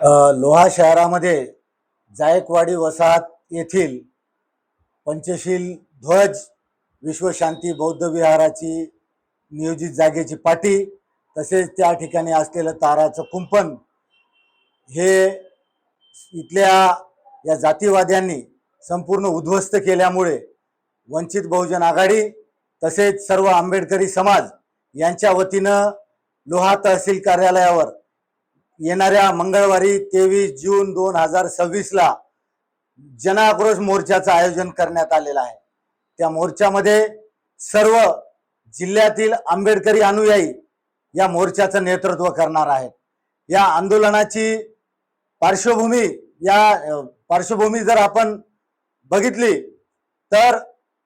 लोहा शहरामध्ये जायकवाडी वसाहत येथील पंचशील ध्वज, विश्वशांती बौद्ध विहाराची नियोजित जागेची पाटी, तसेच त्या ठिकाणी असलेलं ताराचं कुंपण हे इथल्या या जातीवाद्यांनी संपूर्ण उद्ध्वस्त केल्यामुळे वंचित बहुजन आघाडी तसेच सर्व आंबेडकरी समाज यांच्या वतीनं लोहा तहसील कार्यालयावर येणाऱ्या मंगळवारी 23 जून 2026 ला जनाक्रोश मोर्चाचं आयोजन करण्यात आलेलं आहे। त्या मोर्चामध्ये सर्व जिल्ह्यातील आंबेडकरी अनुयायी या मोर्चाचं नेतृत्व करणार आहेत। या आंदोलनाची पार्श्वभूमी जर आपण बघितली तर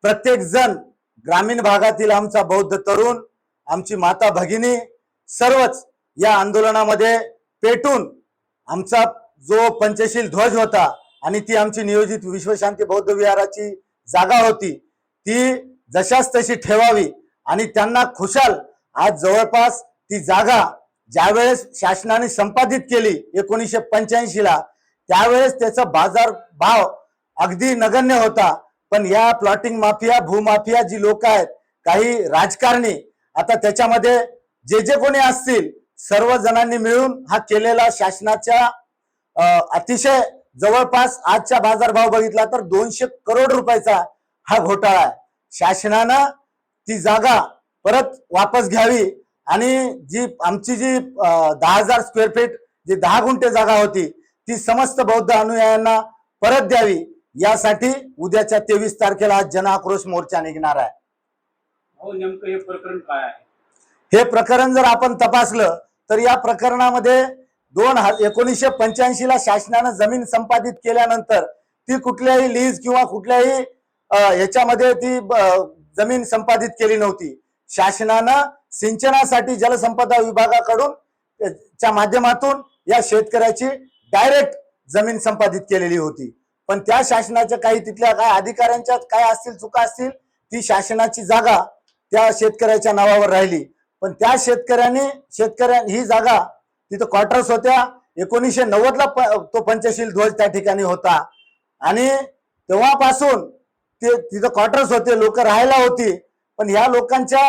प्रत्येक जण ग्रामीण भागातील आमचा बौद्ध तरुण, आमची माता भगिनी सर्वच या आंदोलनामध्ये पेटून आमचा जो पंचशील ध्वज होता आणि ती आमची नियोजित विश्वशांती बौद्ध विहाराची जागा होती ती जशाच तशी ठेवावी आणि त्यांना खुशाल आज जवळपास ती जागा ज्यावेळेस शासनाने संपादित केली 1985 ला, त्यावेळेस त्याचा बाजार भाव अगदी नगण्य होता। पण या प्लॉटिंग माफिया, भूमाफिया जी लोक आहेत, काही राजकारणी, आता त्याच्यामध्ये जे कोणी असतील सर्व जणांनी मिळून हा केलेला शासनाच्या अतिशय जवळपास आजचा बाजारभाव बघितला तर 200 करोड रुपयाचा हा घोटाळा आहे। शासनानं ती जागा परत वापस घ्यावी आणि आमची जी 10,000 स्क्वेअर फीट जी 10 गुंठे जागा होती ती समस्त बौद्ध अनुयायांना परत द्यावी, यासाठी उद्याच्या 23 तारखेला आज जनाक्रोश मोर्चा निघणार आहे। नेमकं हे प्रकरण काय आहे? हे प्रकरण जर आपण तपासलं तर या प्रकरणामध्ये 1985 ला शासनानं जमीन संपादित केल्यानंतर ती कुठल्याही लीज किंवा कुठल्याही याच्यामध्ये ती जमीन संपादित केली नव्हती। शासनानं सिंचनासाठी जलसंपदा विभागाकडून च्या माध्यमातून या शेतकऱ्याची डायरेक्ट जमीन संपादित केलेली होती। पण त्या शासनाच्या काही तिथल्या काय अधिकाऱ्यांच्या काय असतील चुका असतील, ती शासनाची जागा त्या शेतकऱ्याच्या नावावर राहिली। पण त्या शेतकऱ्यांनी ही जागा, तिथं क्वार्टर्स होत्या, 1990 ला तो पंचशील ध्वज त्या ठिकाणी होता आणि तेव्हापासून ते तिथं क्वार्टर्स होते, लोक राहायला होती। पण ह्या लोकांच्या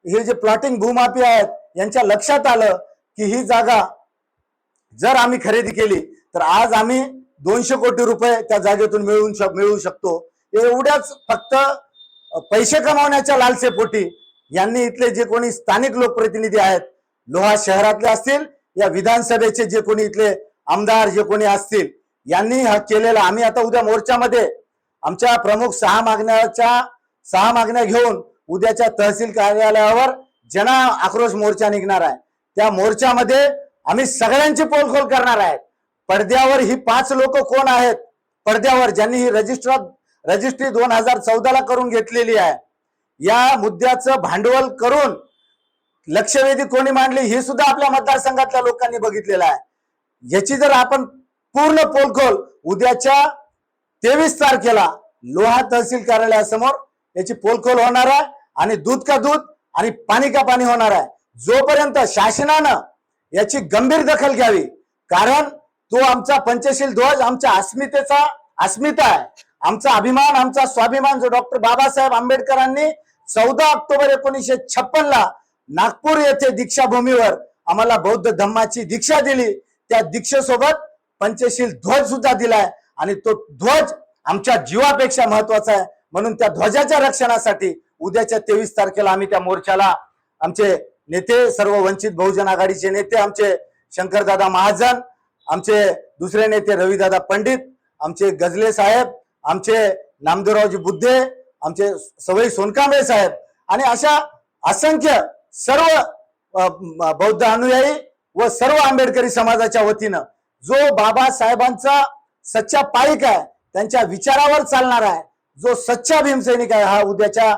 हे जे प्लॉटिंग भूमाफिया आहेत यांच्या लक्षात आलं की ही जागा जर आम्ही खरेदी केली तर आज आम्ही 200 कोटी रुपये त्या जागेतून मिळवू शकतो। एवढ्याच फक्त पैसे कमावण्याच्या लालसेपोटी यांनी इथले जे कोणी स्थानिक लोकप्रतिनिधी आहेत, लोहा शहरातले असतील या विधानसभेचे जे कोणी इथले आमदार जे कोणी असतील, यांनी हा केलेला। आम्ही आता उद्या मोर्चामध्ये आमच्या प्रमुख 6 मागण्या घेऊन उद्याच्या तहसील कार्यालयावर जन आक्रोश मोर्चा निघणार आहे। त्या मोर्चामध्ये आम्ही सगळ्यांची पोलखोल करणार आहे। पडद्यावर ही 5 लोक कोण आहेत, पडद्यावर ज्यांनी ही रजिस्ट्री 2014 ला करून घेतलेली आहे, या मुद्द्याचं भांडवल करून लक्षवेधी कोणी मांडली हे सुद्धा आपल्या मतदारसंघातल्या लोकांनी बघितलेलं आहे। याची जर आपण पूर्ण पोलखोल उद्याच्या 23 तारखेला लोहा तहसील कार्यालयासमोर याची पोलखोल होणार आहे आणि दूध का दूध आणि पाणी का पाणी होणार आहे। जोपर्यंत शासनानं याची गंभीर दखल घ्यावी, कारण तो आमचा पंचशील ध्वज आमच्या अस्मिता आहे, आमचा अभिमान, आमचा स्वाभिमान, जो डॉक्टर बाबासाहेब आंबेडकरांनी 14 ऑक्टोबर 1956 ला नागपूर येथे दीक्षाभूमीवर आम्हाला बौद्ध धम्माची दीक्षा दिली, त्या दीक्षेसोबत पंचशील ध्वज सुद्धा दिलाय आणि तो ध्वज आमच्या जीवापेक्षा महत्वाचा आहे। म्हणून त्या ध्वजाच्या रक्षणासाठी उद्याच्या 23 तारखेला आम्ही त्या मोर्चाला आमचे नेते, सर्व वंचित बहुजन आघाडीचे नेते, आमचे शंकरदादा महाजन, आमचे दुसरे नेते रविदादा पंडित, आमचे गजले साहेब, आमचे नामदेवरावजी बुद्धे, आमचे सवई सोनकांबळे साहेब आणि अशा असंख्य सर्व बौद्ध अनुयायी व सर्व आंबेडकरी समाजाच्या वतीनं जो बाबासाहेबांचा सच्चा पाईक आहे, त्यांच्या विचारावर चालणार आहे, जो सच्चा भीमसैनिक आहे, हा उद्याच्या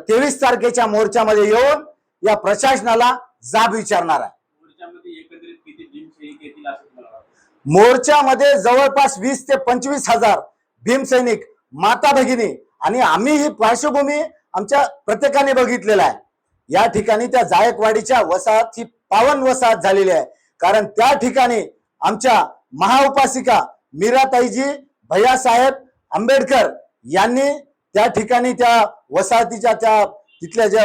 23 तारखेच्या मोर्चामध्ये येऊन या प्रशासनाला जाब विचारणार आहे। मोर्चामध्ये एकत्रित किती भीमसैनिक येतील असं तुम्हाला वाटतं? मोर्चामध्ये जवळपास 20 ते 25 हजार भीमसैनिक, माता भगिनी आणि आम्ही ही पार्श्वभूमी आमच्या प्रत्येकाने बघितलेला आहे। या ठिकाणी त्या जायकवाडीच्या वसाहत ही पावन वसाहत झालेली आहे, कारण त्या ठिकाणी आमच्या महाउपासिका मीराताईजी भैयासाहेब आंबेडकर यांनी त्या ठिकाणी त्या वसाहतीच्या त्या तिथल्या ज्या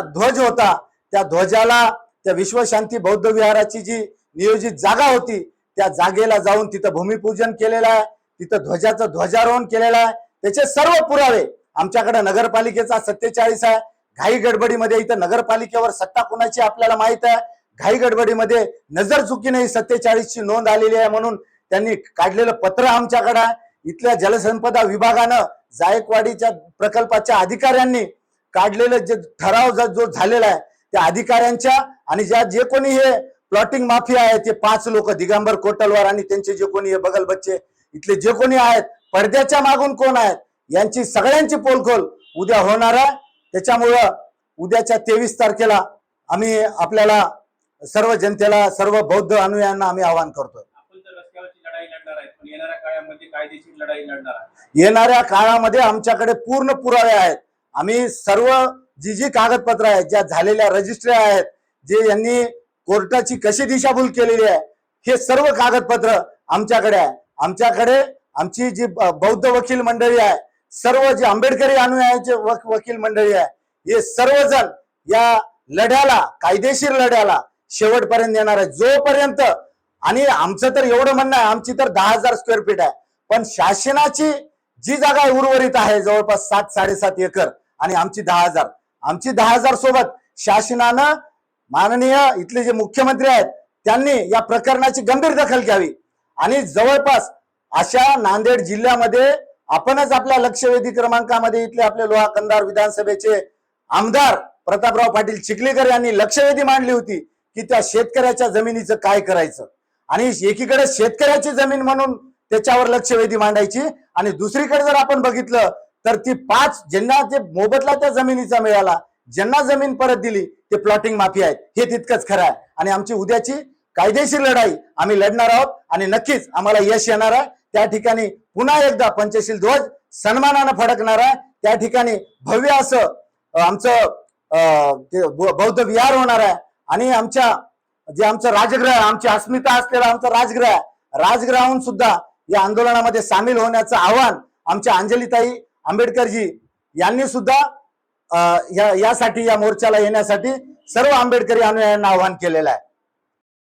ध्वज होता त्या ध्वजाला त्या विश्वशांती बौद्ध विहाराची जी नियोजित जागा होती त्या जागेला जाऊन तिथं भूमिपूजन केलेलं आहे, तिथं ध्वजाचं ध्वजारोहण केलेलं आहे. त्याचे सर्व पुरावे आमच्याकडे नगरपालिकेचा 47 आहे. घाई गडबडीमध्ये इथं नगरपालिकेवर सत्ता कोणाची आपल्याला माहित आहे. घाई गडबडीमध्ये नजर चुकीने 47 ची नोंद आलेली आहे म्हणून त्यांनी काढलेलं पत्र आमच्याकडे आहे. इथल्या जलसंपदा विभागानं जायकवाडीच्या प्रकल्पाच्या अधिकाऱ्यांनी काढलेलं जे ठराव जो झालेला आहे त्या अधिकाऱ्यांच्या आणि जे कोणी हे प्लॉटिंग माफिया आहे ते 5 लोक दिगंबर कोटलवार आणि त्यांचे जे कोणी हे बगल बच्चे इथले जे कोणी आहेत पडद्याच्या मागून कोण आहेत यांची सगळ्यांची पोलखोल उद्या होणार आहे. त्याच्यामुळं उद्याच्या 23 तारखेला आम्ही आपल्याला सर्व जनतेला सर्व बौद्ध अनुयायांना आम्ही आवाहन करतोय. आपण तर रस्त्यावरची लढाई लढणार आहे पण येणाऱ्या काळामध्ये कायदेशीर लढाई लढणार आहे. येणाऱ्या काळामध्ये आमच्याकडे पूर्ण पुरावे आहेत. आम्ही सर्व जी कागदपत्र आहेत ज्या झालेल्या रजिस्ट्री आहेत जे यांनी कोर्टाची कशी दिशाभूल केलेली आहे हे सर्व कागदपत्र आमच्याकडे आहे. आमच्याकडे आमची जी बौद्ध वकील मंडळी आहे सर्व जे आंबेडकरी अनुयायांचे वकील मंडळी आहे हे सर्वजण या लढ्याला कायदेशीर लढ्याला शेवटपर्यंत येणार आहे. जोपर्यंत आणि आमचं तर एवढं म्हणणं आहे आमची तर 10,000 स्क्वेअर फीट आहे पण शासनाची जी जागा उर्वरित आहे जवळपास 7-7.5 एकर आणि आमची 10,000 आमची 10,000 सोबत शासनानं माननीय इथले जे मुख्यमंत्री आहेत त्यांनी या प्रकरणाची गंभीर दखल घ्यावी आणि जवळपास अशा नांदेड जिल्ह्यामध्ये आपणच आपल्या लक्षवेधी क्रमांकामध्ये इथले आपले लोहा कंधार विधानसभेचे आमदार प्रतापराव पाटील चिखलीकर यांनी लक्षवेधी मांडली होती की त्या शेतकऱ्याच्या जमिनीचं काय करायचं आणि एकीकडे शेतकऱ्याची जमीन म्हणून त्याच्यावर लक्षवेधी मांडायची आणि दुसरीकडे जर आपण बघितलं तर ती 5 ज्यांना जे मोबदला त्या जमिनीचा मिळाला ज्यांना जमीन परत दिली ते प्लॉटिंग माफी आहेत हे तितकंच खरं आहे. आणि आमची उद्याची कायदेशीर लढाई आम्ही लढणार आहोत आणि नक्कीच आम्हाला यश येणार आहे. त्या ठिकाणी पुन्हा एकदा पंचशील ध्वज सन्मानानं फडकणार आहे. त्या ठिकाणी भव्य असं आमचं बौद्ध विहार होणार आहे आणि आमचं राजगृह आमची अस्मिता असलेला आमचं राजगृह राजगृहाहून सुद्धा या आंदोलनामध्ये सामील होण्याचं आवाहन आमच्या अंजलीताई आंबेडकरजी यांनी सुद्धा यासाठी या मोर्चाला येण्यासाठी सर्व आंबेडकरी अनुयायांना आवाहन केलेलं आहे.